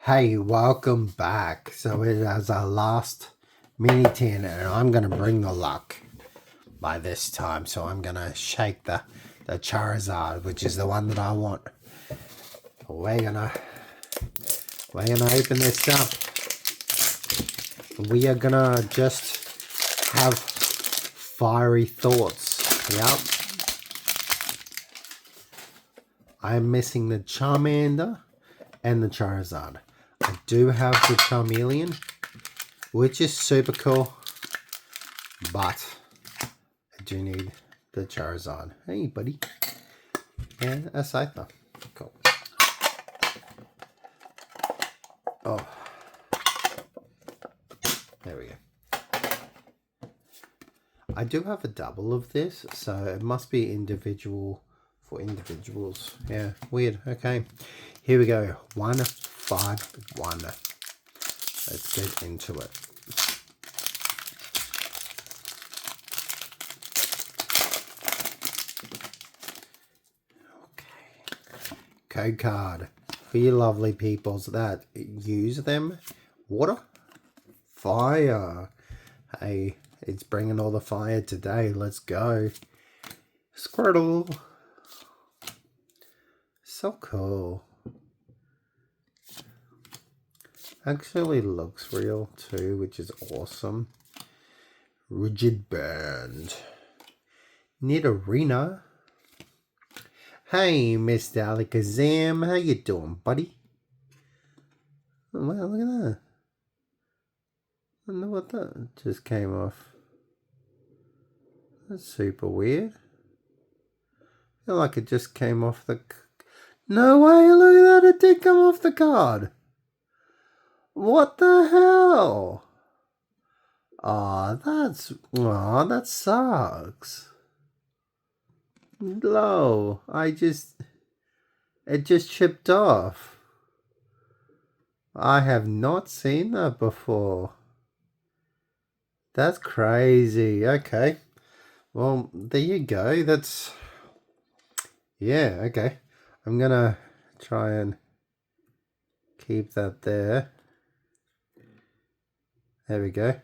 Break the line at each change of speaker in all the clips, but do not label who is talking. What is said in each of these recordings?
Hey, welcome back. So it is our last mini tin, and I'm gonna bring the luck by this time. So I'm gonna shake the Charizard, which is the one that I want. We're gonna open this up. We are gonna just have fiery thoughts. Yep. I'm missing the Charmander and the Charizard. I do have the Charmeleon, which is super cool, but I do need the Charizard. Hey, buddy. And a Scyther. Cool. Oh. There we go. I do have a double of this, so it must be individual for individuals. Yeah, weird. Okay. Here we go. 151. Let's get into it. Code card for you lovely peoples that use them. Water, fire. Hey, it's bringing all the fire today. Let's go. Squirtle. So cool. Actually looks real too, which is awesome. Rigid Band. Nidorina. Hey, Mr. Alakazam, how you doing, buddy? Oh, wow, look at that. I wonder what that just came off. That's super weird. I feel like it just came off the... No way, look at that, it did come off the card. What the hell? Aw, that sucks. No, it just chipped off. I have not seen that before. That's crazy. Okay. Well, there you go. Yeah, okay. I'm gonna try and keep that there. There we go.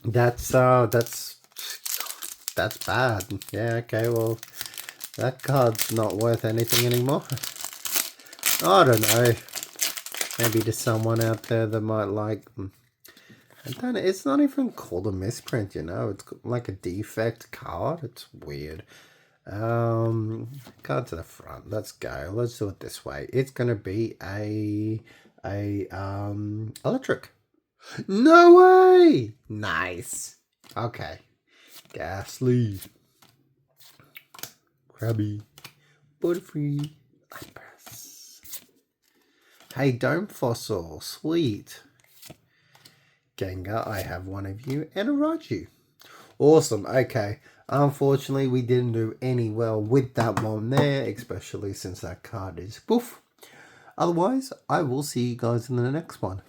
That's bad. Yeah, okay, well, that card's not worth anything anymore. I don't know. Maybe to someone out there that might like... It's not even called a misprint, you know. It's like a defect card. It's weird. Card to the front. Let's go. Let's do it this way. It's gonna be a electric. No way! Nice. Okay. Ghastly. Krabby. Butterfree. Lapras. Hey, Dome Fossil. Sweet. Gengar, I have one of you. And a Raichu. Awesome. Okay. Unfortunately, we didn't do any well with that one there, especially since that card is poof. Otherwise, I will see you guys in the next one.